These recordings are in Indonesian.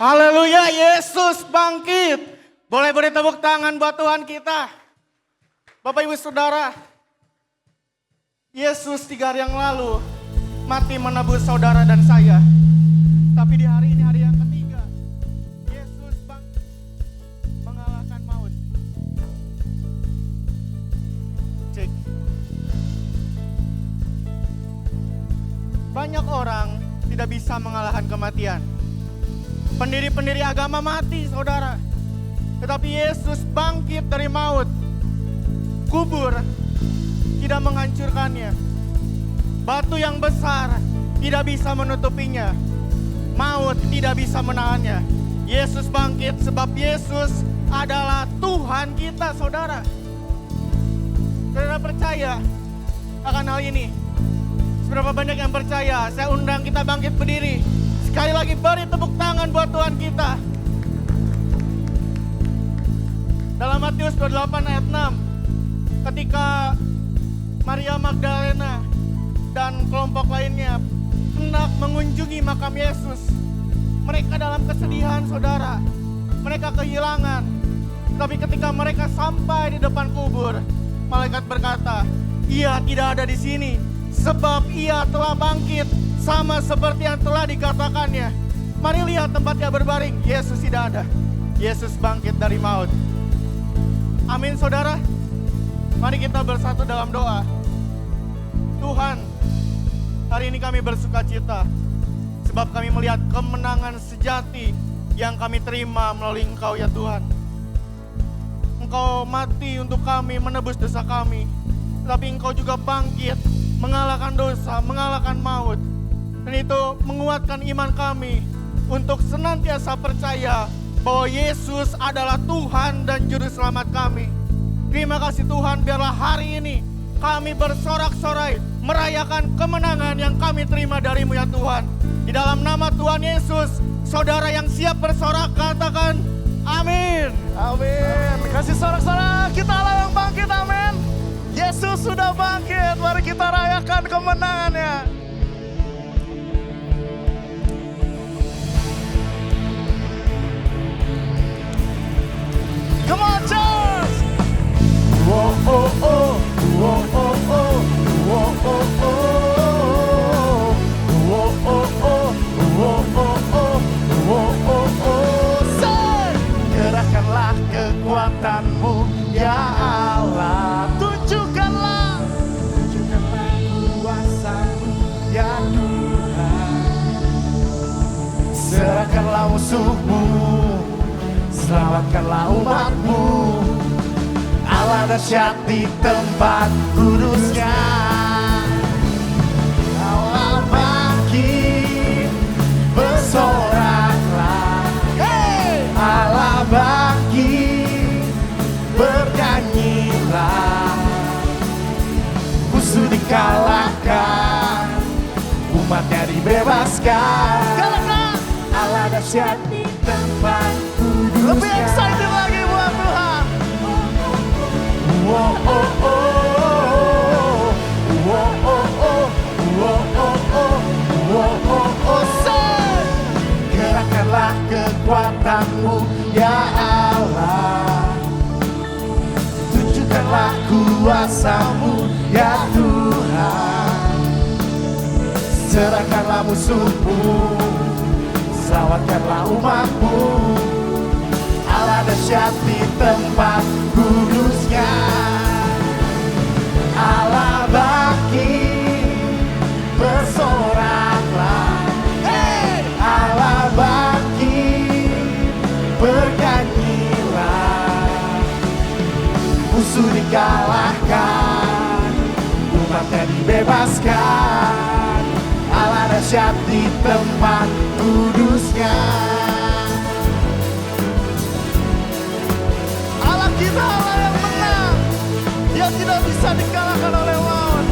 Haleluya, Yesus bangkit. Boleh beri tepuk tangan buat Tuhan kita. Bapak Ibu Saudara, Yesus 3 hari yang lalu mati menebus saudara dan saya. Tapi di hari ini, hari yang ketiga, Yesus bangkit mengalahkan maut. Cek. Banyak orang tidak bisa mengalahkan kematian. Pendiri-pendiri agama mati, saudara. Tetapi Yesus bangkit dari maut. Kubur tidak menghancurkannya. Batu yang besar tidak bisa menutupinya. Maut tidak bisa menahannya. Yesus bangkit sebab Yesus adalah Tuhan kita, saudara. Saudara percaya akan hal ini? Seberapa banyak yang percaya? Saya undang kita bangkit berdiri. Sekali lagi beri tepuk tangan buat Tuhan kita. Dalam Matius 28 ayat 6, ketika Maria Magdalena dan kelompok lainnya hendak mengunjungi makam Yesus, mereka dalam kesedihan, saudara. Mereka kehilangan. Tapi ketika mereka sampai di depan kubur, malaikat berkata, "Ia tidak ada di sini, sebab ia telah bangkit sama seperti yang telah dikatakannya. Mari lihat tempat ia berbaring." Yesus tidak ada. Yesus bangkit dari maut. Amin, saudara. Mari kita bersatu dalam doa. Tuhan, hari ini kami bersuka cita sebab kami melihat kemenangan sejati yang kami terima melalui Engkau, ya Tuhan. Engkau mati untuk kami, menebus dosa kami. Tapi Engkau juga bangkit, mengalahkan dosa, mengalahkan maut. Dan itu menguatkan iman kami untuk senantiasa percaya bahwa Yesus adalah Tuhan dan Juru Selamat kami. Terima kasih Tuhan, biarlah hari ini kami bersorak-sorai merayakan kemenangan yang kami terima dari-Mu, ya Tuhan. Di dalam nama Tuhan Yesus, saudara yang siap bersorak katakan amin. Amin. Kasih sorak-sorak, kita Allah yang bangkit, amin. Yesus sudah bangkit, mari kita rayakan kemenangannya. Come on, church! Whoa, oh, oh, whoa, oh, oh, whoa, oh, oh, whoa, oh, oh, whoa, oh, oh, whoa, oh, oh. Say! Gerakkanlah kekuatan-Mu, ya Allah. Tunjukkanlah kuasa-Mu, ya Tuhan. Serahkanlah musuh-Mu, selamatkanlah umat-Mu. Allah dahsyat di tempat kudus-Nya. Allah bangkit, bersoraklah. Hey! Allah bangkit, bernyanyilah. Musuh dikalahkan, umat-Nya dibebaskan. Karena Allah dahsyat di tempat kudus-Nya. Lebih excited lagi buat Tuhan. Wow, oh, oh, wow, oh, oh, wow, oh, oh, wow, oh, oh, say. Gerakkanlah kekuatan-Mu, ya Allah. Tunjukkanlah kuasa-Mu, ya Tuhan. Serahkanlah musuh-Mu, selamatkanlah umat-Mu. Allah dahsyat di tempat kudus-Nya. Allah bangkit, bersoraklah. Hey! Allah bangkit, bernyanyilah. Musuh dikalahkan, umat-Nya dibebaskan. Allah dahsyat di tempat kudus-Nya. Kita Allah yang menang, yang tidak bisa dikalahkan oleh lawan.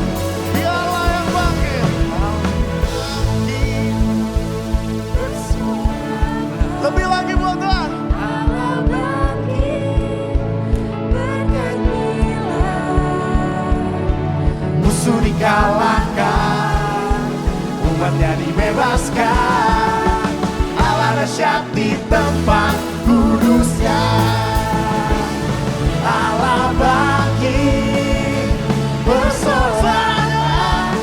Dia Allah yang bangkit. Lebih lagi buat Tuhan. Allah bangkit, bernyanyilah. Musuh dikalahkan, umat-Nya dibebaskan. Allah dahsyat di tempat kudusnya. Allah bangkit bersorak,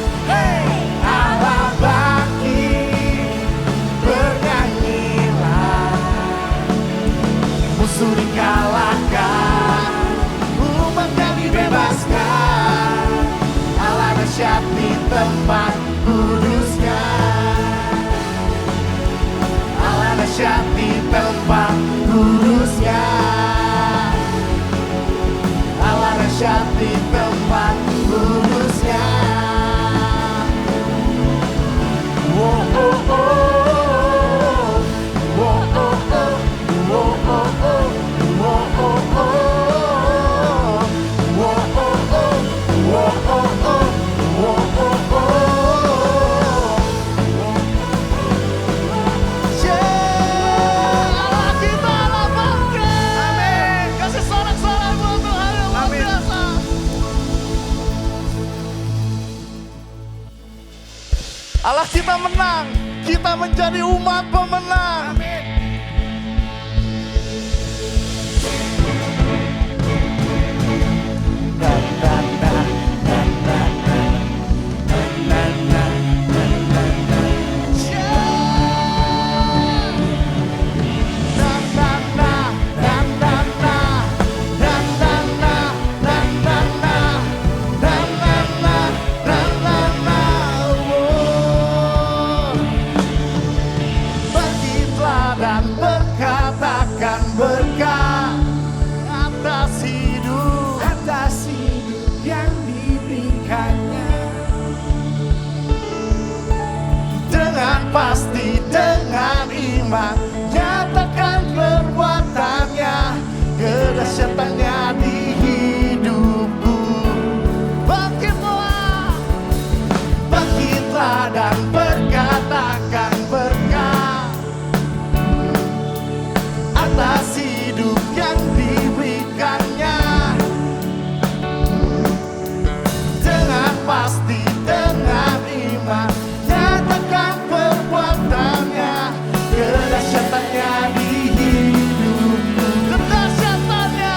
Allah bangkit bernyanyilah. Musuh dikalahkan, umatnya dibebaskan. Allah dahsyat di tempat kudusnya. Allah dahsyat di tempat kudusnya. Allah dahsyat di tempat kudusnya. Oh, oh, oh. Oh, oh, oh. Oh, oh, oh. Oh, oh, oh. Oh, oh, oh. Oh, oh, oh. Oh, oh, oh. Yeah, Allah kita, Allah bangkit. Amin. Kasih sorak-sorai buat Tuhan yang luar biasa. Allah kita menang, kita menjadi umat pemenang. Bangkitlah dan berkatakan berkat atas hidup yang diberikannya. Dengan pasti, dengan iman, nyatakan perbuatannya, kedahsyatannya di hidupku. Bangkitlah, bangkitlah dan berkatakan berkat atas hidup yang diberikannya. Dengan pasti, dengan iman, nyatakan perbuatannya, kedahsyatannya di hidupku. Kedahsyatannya,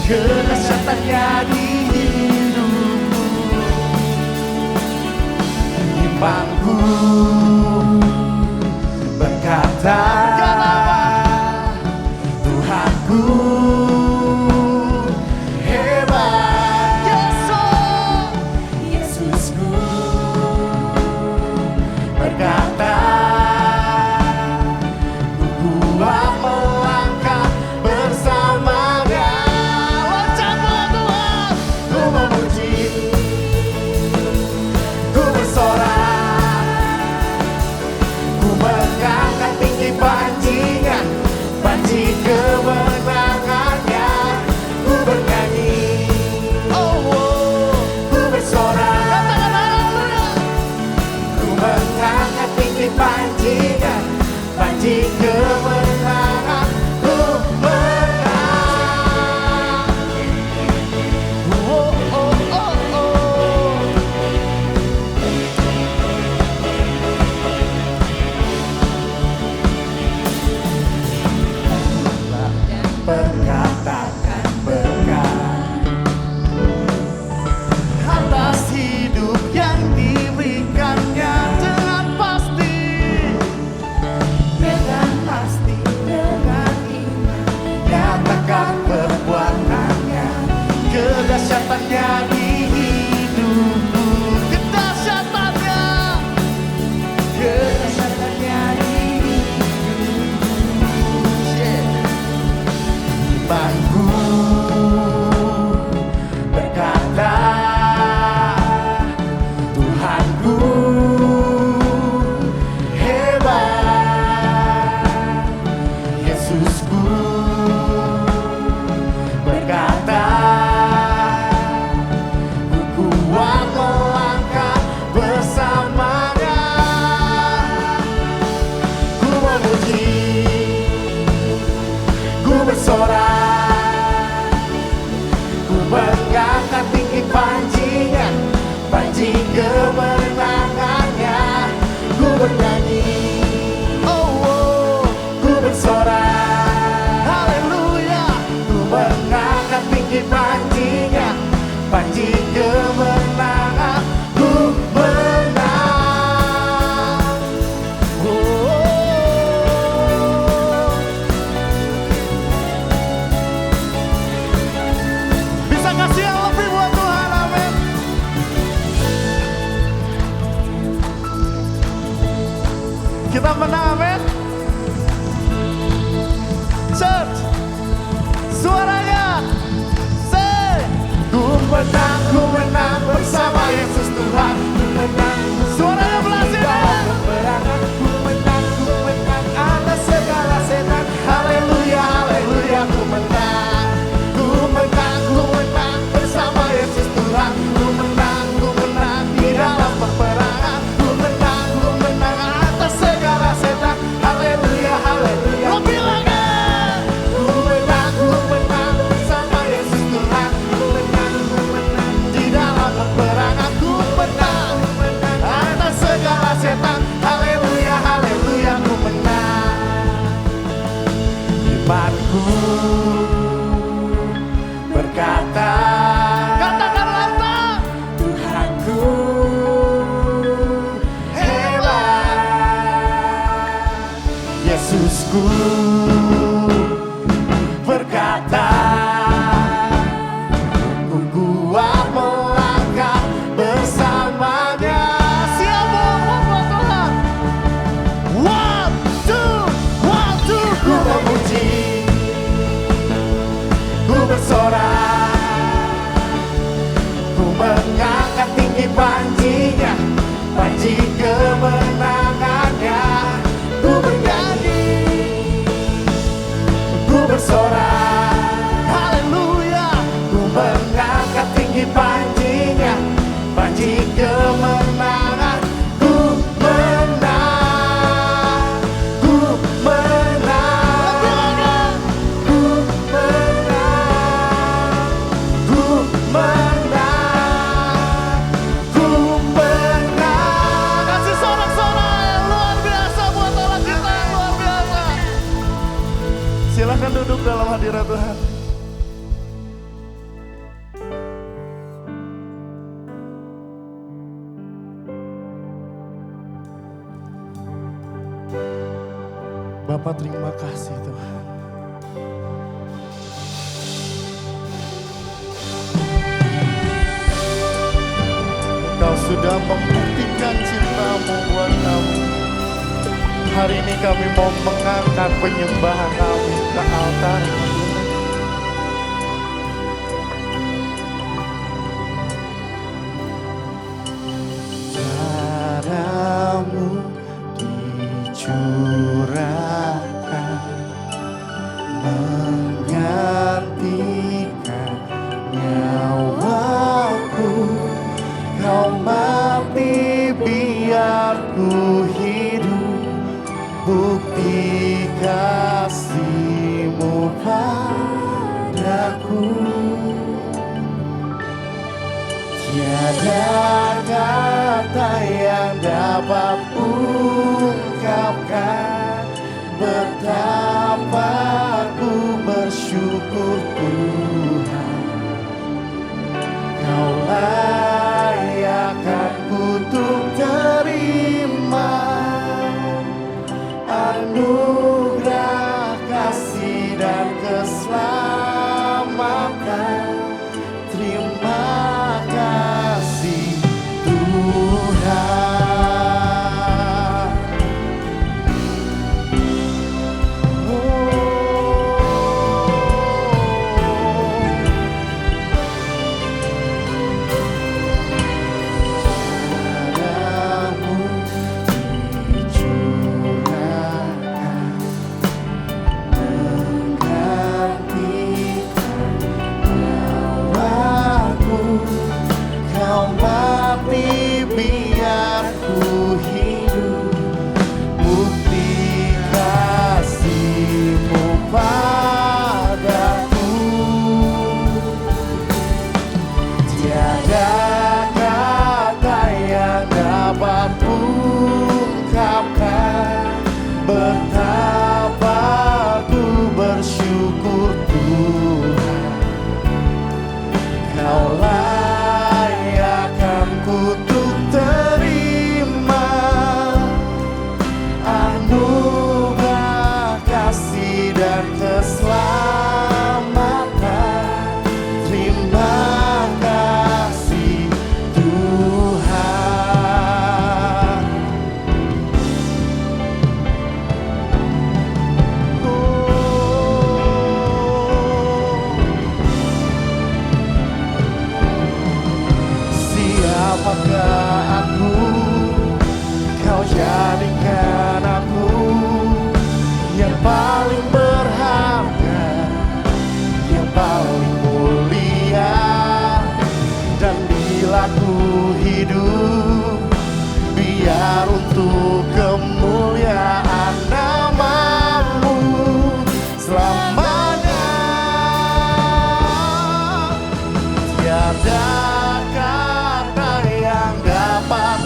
kedahsyatannya di hidupku. Imanku berkata, Tuhanku hebat. Yesusku berkata, ku kuat melangkah bersamanya. Ucaplah Tuhan, ku memuji, ku bersorak, ku mengangkat tinggi pancingan, panci kemenangannya. Ku bernyanyi, oh, oh, ku bersorak, katakan haleluya. Ku mengangkat tinggi pancingan, panci kemenangan. Ku menang. Oh, oh, oh, oh. Berkatakan berkat atas hidup yang diberikannya. Dengan pasti, Kita menang, amin. Church, suaranya. Say, ku menang bersama Yesus Tuhan. Ku menang, suaranya belasih. Peperangan, ku menang atas segala setan. Haleluya, haleluya, ku menang bersama Yesus Tuhan. Ku menang di dalam peperangan. Ku menang atas segala setan. Haleluya, haleluya. Lebih lagi. Ku menang bersama Yesus Tuhan. Ku menang di dalam peperangan. Ku menang atas segala setan. Haleluya, haleluya, ku menang. Imanku berkata, katakan lantang, Tuhanku hebat. Yesusku berkata, ku kuat melangkah bersamanya. Siap buat Tuhan. One, two, ku memuji, ku bersorak, ku mengangkat tinggi panjinya, panji kemenangannya. Ku bernyanyi, ku bersorak, haleluya. Ku mengangkat tinggi panjinya, panji kemenangan. Ku menang, ku menang, ku menang, ku menang, ku menang. Kasih sorak-sorak yang luar biasa buat Allah kita yang luar biasa. Silakan duduk dalam hadirat Tuhan. Bapak, terima kasih Tuhan. Kau sudah membuktikan cintamu buat kami. Hari ini kami mau mengangkat penyembahan kami ke altar. Darahmu dicurahkan menggantikan nyawaku. Kau mati biar ku hidup, bukti kasih-Mu padaku. Tiada kata yang dapat ungkapkan betapa ku bersyukur Tuhan. Kau layak kutuk terima anugerah kasih dan keselamatan. Terima kasih Tuhan. hidup, biar untuk kemuliaan nama-Mu selamanya. Tiada kata yang dapat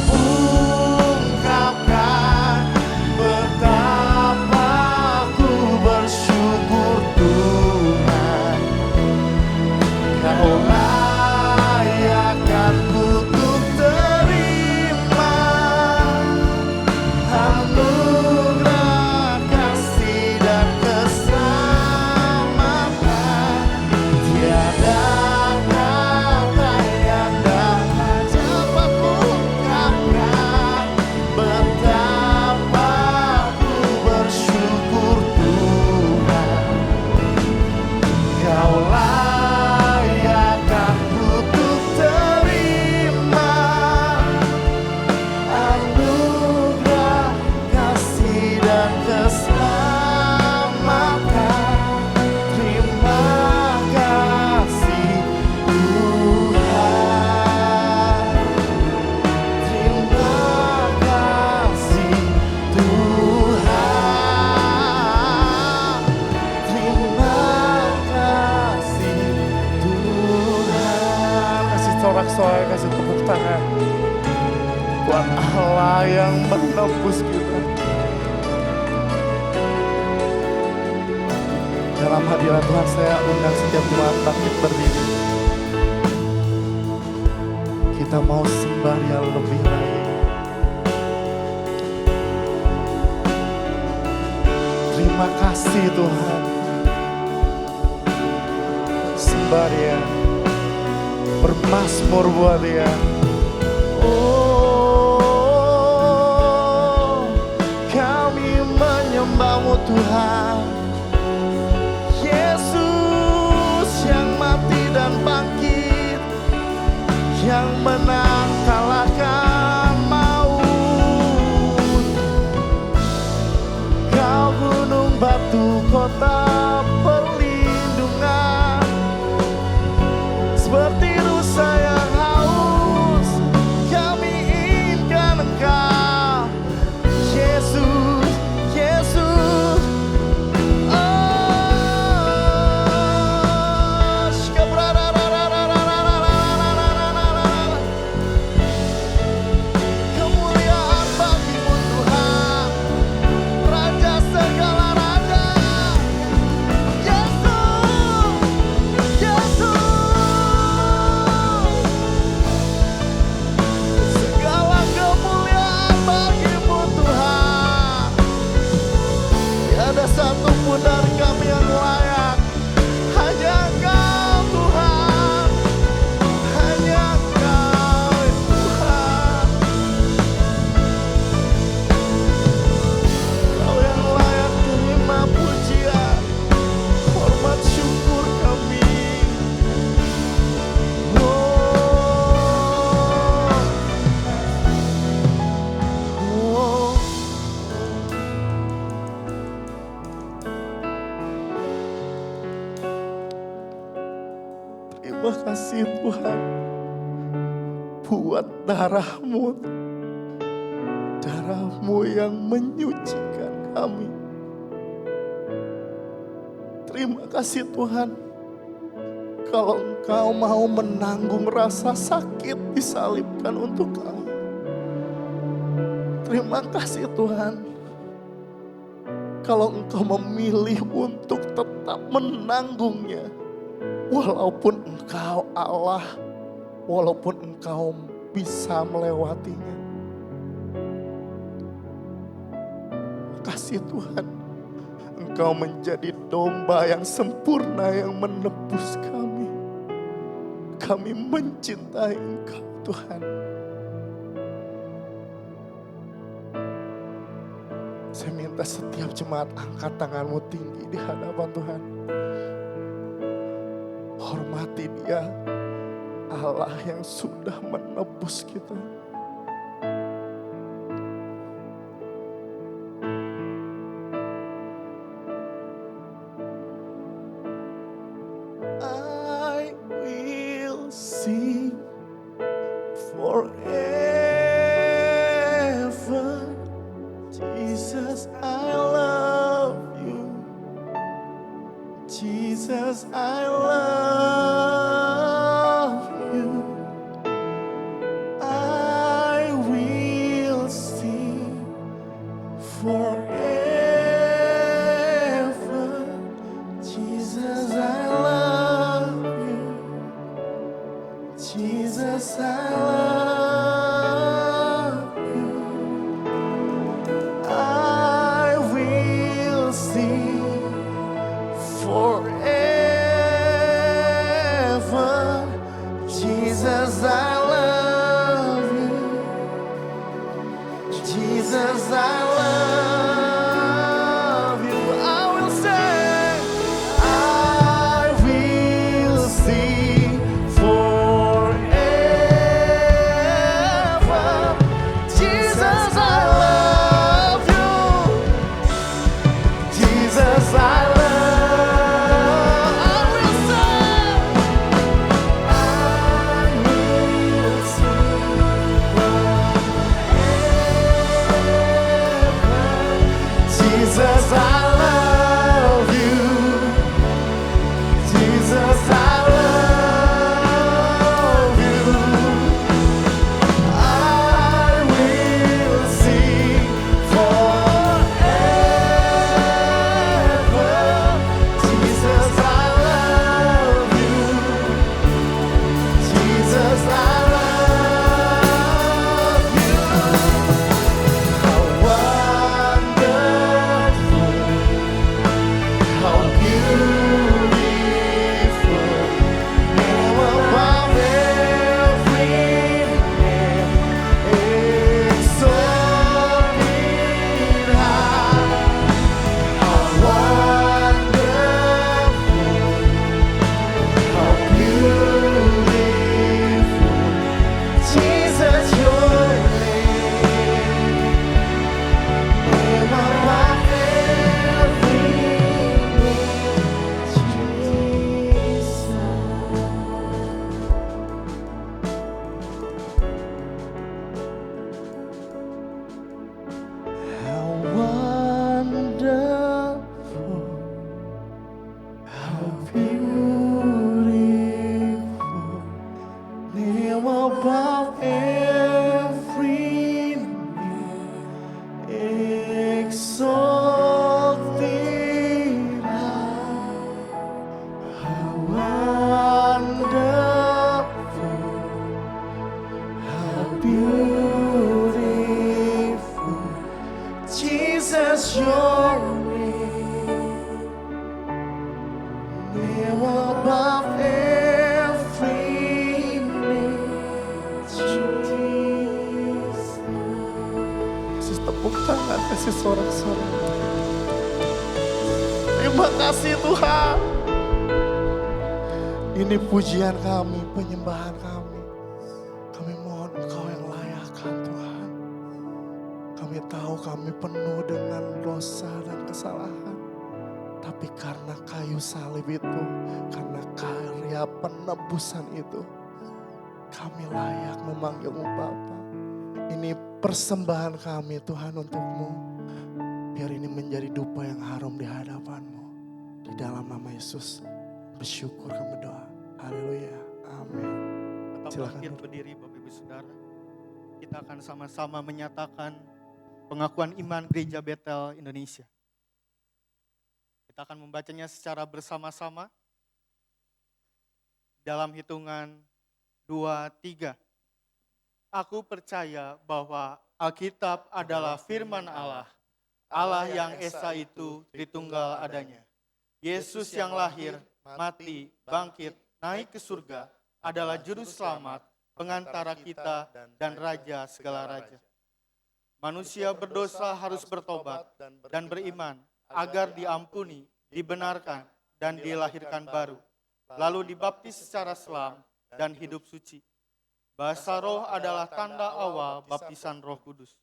ungkapkan betapa ku bersyukur Tuhan. Kau layakkan untuk terima anugerah kasih dan keselamatan. Tiada kata yang dapat ungkapkan betapa ku bersyukur Tuhan. Kau layakkan untuk terima anugerah kasih dan keselamatan. Terima kasih Tuhan. Terima kasih Tuhan. Terima kasih Tuhan. Kasih sorak-sorai, kasih tepuk tangan buat Allah yang menembus kita. Dalam hadirat Tuhan saya undang setiap jemaat bangkit berdiri. Kita mau sembah Dia lebih lagi. Terima kasih Tuhan. Sembah Dia, bermazmur buat Dia. Oh, kami menyembah-Mu Tuhan. Yesus yang mati dan bangkit, yang menang kalahkan maut. Kau gunung batu kota perlindungan, seperti rusa yang haus, kami inginkan Engkau, Yesus, Yesus. Oh, kemuliaan bagi-Mu Tuhan, Raja segala raja. Yesus, Yesus. Segala kemuliaan bagi-Mu Tuhan. Tiada satupun dari kami yang layak, hanya Engkau Tuhan, hanya Engkau Tuhan. Kau yang layak terima pujian, hormat syukur kami. Oh, terima kasih Tuhan buat darah-Mu, darah-Mu yang menyucikan kami. Terima kasih Tuhan, kalau Engkau mau menanggung rasa sakit disalibkan untuk kami. Terima kasih Tuhan, kalau Engkau memilih untuk tetap menanggungnya. Walaupun Engkau Allah, walaupun Engkau bisa melewatinya. Kasih Tuhan, Engkau menjadi domba yang sempurna yang menebus kami. Kami mencintai Engkau Tuhan. Saya minta setiap jemaat angkat tanganmu tinggi di hadapan Tuhan. Hormati Dia, Allah yang sudah menebus kita. I will sing forever. Jesus, I love you. Jesus, I love you. I will sing forever. Jesus, I love you. Jesus, I love you. I will sing forever. Jesus, I love you. Jesus, I love you. I will say, I will sing forever. Jesus, I love you. Jesus, I love. I will say, I will sing forever. Jesus, I love you. Jesus, I love you. I will sing forever. Jesus, I love you. Jesus, I love you. How wonderful, how beautiful, name above every name, exalted high. How wonderful, how beautiful, Jesus, your name above every name, Jesus. How wonderful, how beautiful, name above every name, exalted high. How wonderful, how beautiful, Jesus, your name above every name, Jesus. Kasih tepuk tangan, kasih sorak-sorak. Terima kasih Tuhan. Ini pujian kami, penyembahan kami. Kami mohon Engkau yang layakkan Tuhan. Kami tahu kami penuh dengan dosa dan kesalahan. Tapi karena kayu salib itu, karena karya penebusan itu, kami layak memanggilmu Bapa. Ini persembahan kami Tuhan untukmu. Biar ini menjadi dupa yang harum di hadapan-Mu. Di dalam nama Yesus bersyukur kami berdoa. Haleluya. Amin. Tetap Silakan. bangkit berdiri Bapak Ibu Saudara. Kita akan sama-sama menyatakan pengakuan iman Gereja Betel Indonesia. Kita akan membacanya secara bersama-sama dalam hitungan 2, 3. Aku percaya bahwa Alkitab adalah firman Allah, Allah yang esa itu Tritunggal adanya. Yesus yang lahir, mati, bangkit, naik ke surga adalah juru selamat, pengantara kita dan raja segala raja. Manusia berdosa harus bertobat dan beriman agar diampuni, dibenarkan, dan dilahirkan baru. Lalu dibaptis secara selam dan hidup suci. Bahasa roh adalah tanda awal baptisan Roh Kudus.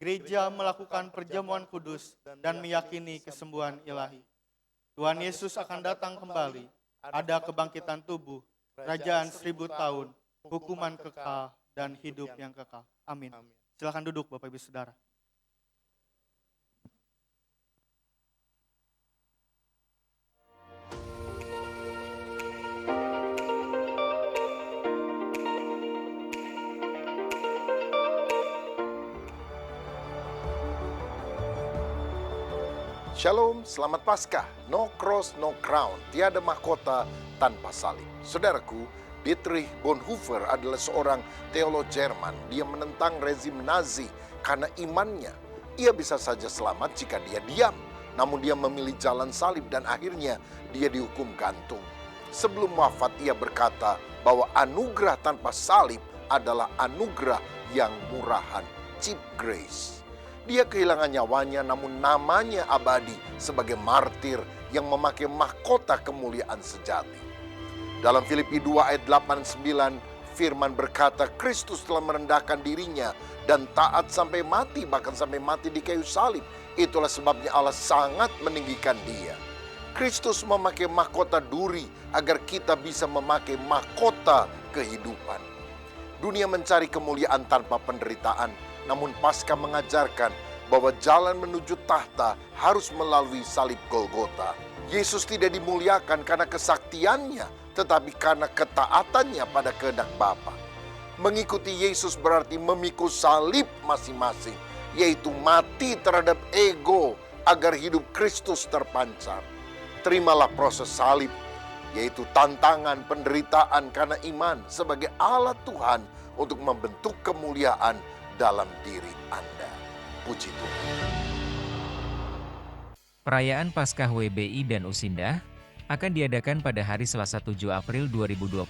Gereja melakukan perjamuan kudus dan meyakini kesembuhan ilahi. Tuhan Yesus akan datang kembali. Ada kebangkitan tubuh, kerajaan 1000 tahun, hukuman kekal, dan hidup yang kekal. Amin. Silakan duduk Bapak Ibu Saudara. Shalom, selamat Paskah. No cross, no crown. Tiada mahkota tanpa salib. Saudaraku, Dietrich Bonhoeffer adalah seorang teolog Jerman. Dia menentang rezim Nazi karena imannya. Ia bisa saja selamat jika dia diam. Namun dia memilih jalan salib dan akhirnya dia dihukum gantung. Sebelum wafat ia berkata bahwa anugerah tanpa salib adalah anugerah yang murahan. Cheap grace. Dia kehilangan nyawanya namun namanya abadi sebagai martir yang memakai mahkota kemuliaan sejati. Dalam Filipi 2 ayat 8-9, firman berkata Kristus telah merendahkan dirinya dan taat sampai mati, bahkan sampai mati di kayu salib. Itulah sebabnya Allah sangat meninggikan dia. Kristus memakai mahkota duri agar kita bisa memakai mahkota kehidupan. Dunia mencari kemuliaan tanpa penderitaan, namun Paskah mengajarkan bahwa jalan menuju tahta harus melalui salib Golgota. Yesus tidak dimuliakan karena kesaktiannya, tetapi karena ketaatannya pada kehendak Bapa. Mengikuti Yesus berarti memikul salib masing-masing, yaitu mati terhadap ego agar hidup Kristus terpancar. Terimalah proses salib, yaitu tantangan penderitaan karena iman sebagai alat Tuhan untuk membentuk kemuliaan dalam diri Anda. Puji Tuhan. Perayaan Paskah WBI dan Usindah akan diadakan pada hari Selasa 7 April 2026,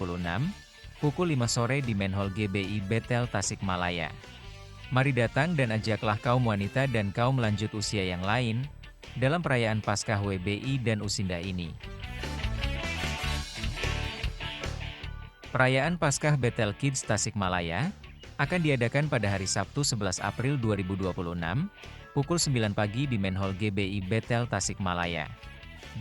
pukul 5 sore di Main Hall GBI Bethel, Tasikmalaya. Mari datang dan ajaklah kaum wanita dan kaum lanjut usia yang lain dalam perayaan Paskah WBI dan Usindah ini. Perayaan Paskah Bethel Kids Tasikmalaya akan diadakan pada hari Sabtu 11 April 2026, pukul 9 pagi di Main Hall GBI Bethel, Tasikmalaya.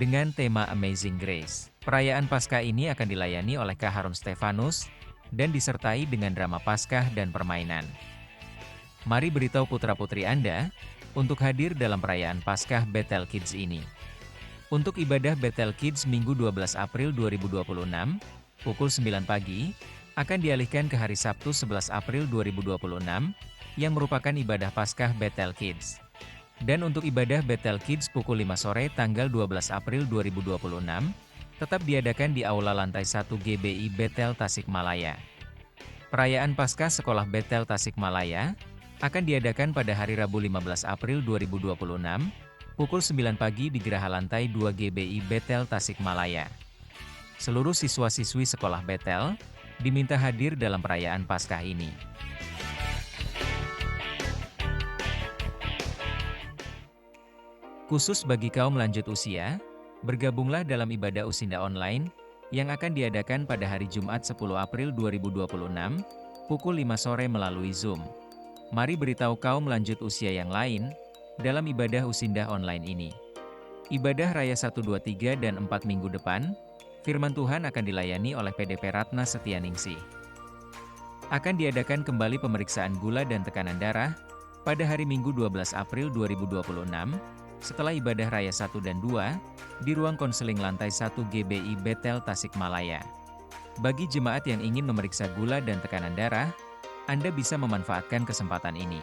Dengan tema Amazing Grace, perayaan Paskah ini akan dilayani oleh Kak Harun Stefanus dan disertai dengan drama Paskah dan permainan. Mari beritahu putra-putri Anda untuk hadir dalam perayaan Paskah Bethel Kids ini. Untuk ibadah Bethel Kids Minggu 12 April 2026, pukul 9 pagi, akan dialihkan ke hari Sabtu 11 April 2026, yang merupakan ibadah Paskah Bethel Kids. Dan untuk ibadah Bethel Kids pukul 5 sore tanggal 12 April 2026, tetap diadakan di Aula Lantai 1 GBI Bethel Tasikmalaya. Perayaan Paskah Sekolah Bethel Tasikmalaya akan diadakan pada hari Rabu 15 April 2026, pukul 9 pagi di Geraha Lantai 2 GBI Bethel Tasikmalaya. Seluruh siswa-siswi Sekolah Bethel diminta hadir dalam perayaan Paskah ini. Khusus bagi kaum lanjut usia, bergabunglah dalam ibadah Usindah online yang akan diadakan pada hari Jumat 10 April 2026, pukul 5 sore melalui Zoom. Mari beritahu kaum lanjut usia yang lain dalam ibadah Usindah online ini. Ibadah Raya 1, 2, 3 dan 4 minggu depan, firman Tuhan akan dilayani oleh PDP Ratna Setianingsih. Akan diadakan kembali pemeriksaan gula dan tekanan darah pada hari Minggu 12 April 2026, setelah ibadah Raya 1 dan 2, di ruang konseling lantai 1 GBI Bethel Tasikmalaya. Bagi jemaat yang ingin memeriksa gula dan tekanan darah, Anda bisa memanfaatkan kesempatan ini.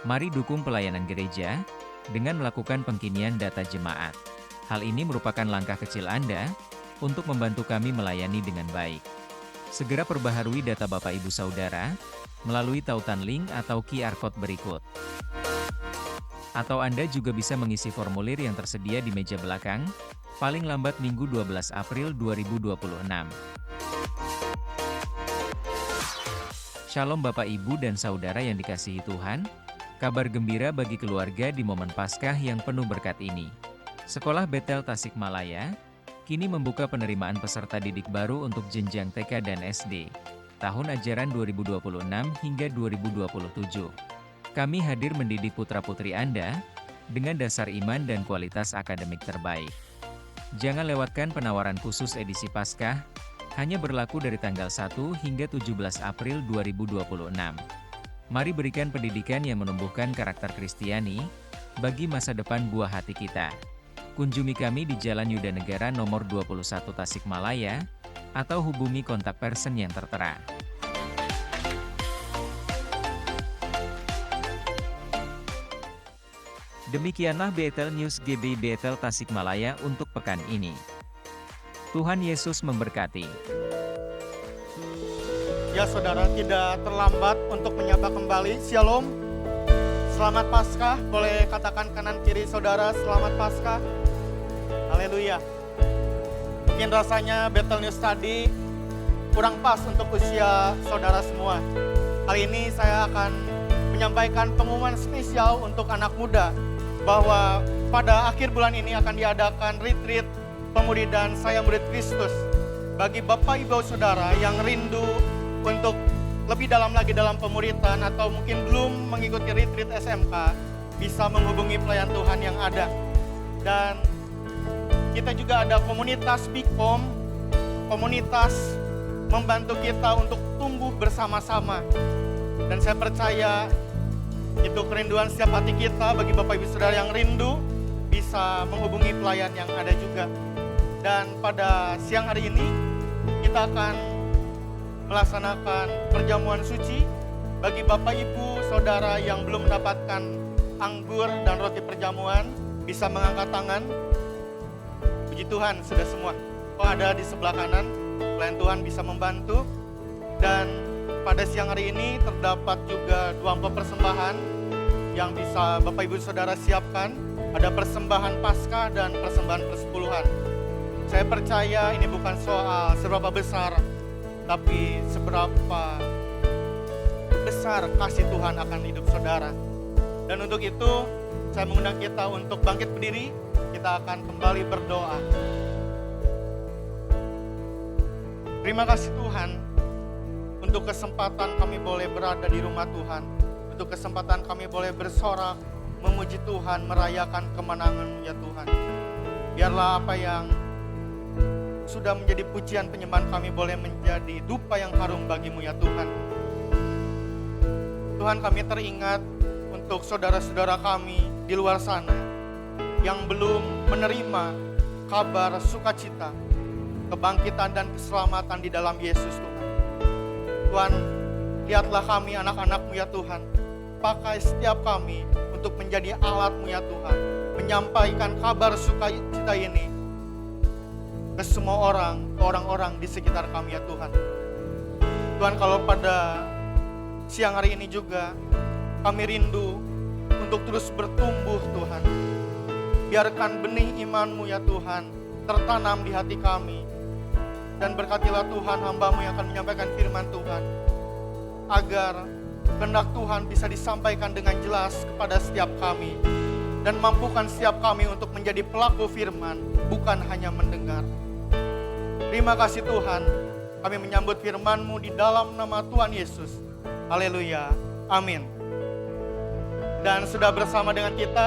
Mari dukung pelayanan gereja dengan melakukan pengkinian data jemaat. Hal ini merupakan langkah kecil Anda untuk membantu kami melayani dengan baik. Segera perbaharui data Bapak Ibu Saudara melalui tautan link atau QR Code berikut. Atau Anda juga bisa mengisi formulir yang tersedia di meja belakang, paling lambat Minggu 12 April 2026. Shalom Bapak Ibu dan Saudara yang dikasihi Tuhan, kabar gembira bagi keluarga di momen Paskah yang penuh berkat ini. Sekolah Bethel Tasikmalaya kini membuka penerimaan peserta didik baru untuk jenjang TK dan SD, tahun ajaran 2026 hingga 2027. Kami hadir mendidik putra-putri Anda dengan dasar iman dan kualitas akademik terbaik. Jangan lewatkan penawaran khusus edisi Paskah, hanya berlaku dari tanggal 1 hingga 17 April 2026. Mari berikan pendidikan yang menumbuhkan karakter Kristiani bagi masa depan buah hati kita. Kunjungi kami di Jalan Yudanegara nomor 21 Tasikmalaya, atau hubungi kontak person yang tertera. Demikianlah Bethel News GB Bethel Tasikmalaya untuk pekan ini. Tuhan Yesus memberkati. Ya saudara, tidak terlambat untuk menyapa kembali. Shalom. Selamat Paskah. Boleh katakan kanan kiri saudara, selamat Paskah. Haleluya. Mungkin rasanya Bethel News tadi kurang pas untuk usia saudara semua. Kali ini saya akan menyampaikan pengumuman spesial untuk anak muda bahwa pada akhir bulan ini akan diadakan retreat pemuridan Saya Murid Kristus. Bagi Bapak Ibu Saudara yang rindu untuk lebih dalam lagi dalam pemuridan atau mungkin belum mengikuti retreat SMK, bisa menghubungi pelayan Tuhan yang ada. Dan kita juga ada komunitas Bikom, komunitas membantu kita untuk tumbuh bersama-sama. Dan saya percaya itu kerinduan setiap hati kita. Bagi Bapak Ibu Saudara yang rindu, bisa menghubungi pelayan yang ada juga. Dan pada siang hari ini kita akan melaksanakan perjamuan suci. Bagi Bapak Ibu Saudara yang belum mendapatkan anggur dan roti perjamuan, bisa mengangkat tangan. Puji Tuhan, sudah semua. Oh, ada di sebelah kanan, pelayan Tuhan bisa membantu. Dan pada siang hari ini terdapat juga 2 amplop persembahan yang bisa Bapak Ibu Saudara siapkan. Ada persembahan Paskah dan persembahan persepuluhan. Saya percaya ini bukan soal seberapa besar, tapi seberapa besar kasih Tuhan akan hidup saudara. Dan untuk itu, saya mengundang kita untuk bangkit berdiri. Kita akan kembali berdoa. Terima kasih Tuhan untuk kesempatan kami boleh berada di rumah Tuhan. Untuk kesempatan kami boleh bersorak, memuji Tuhan, merayakan kemenangan-Mu ya Tuhan. Biarlah apa yang sudah menjadi pujian penyembahan kami boleh menjadi dupa yang harum bagi-Mu ya Tuhan. Tuhan, kami teringat untuk saudara-saudara kami di luar sana yang belum menerima kabar sukacita, kebangkitan dan keselamatan di dalam Yesus Tuhan. Tuhan, lihatlah kami anak-anak-Mu ya Tuhan. Pakai setiap kami untuk menjadi alat-Mu ya Tuhan. Menyampaikan kabar sukacita ini ke semua orang-orang di sekitar kami ya Tuhan. Tuhan, kalau pada siang hari ini juga kami rindu untuk terus bertumbuh Tuhan. Biarkan benih iman-Mu ya Tuhan tertanam di hati kami. Dan berkatilah Tuhan hamba-Mu yang akan menyampaikan firman Tuhan, agar kehendak Tuhan bisa disampaikan dengan jelas kepada setiap kami. Dan mampukan setiap kami untuk menjadi pelaku firman, bukan hanya mendengar. Terima kasih Tuhan, kami menyambut firman-Mu di dalam nama Tuhan Yesus. Haleluya, amin. Dan sudah bersama dengan kita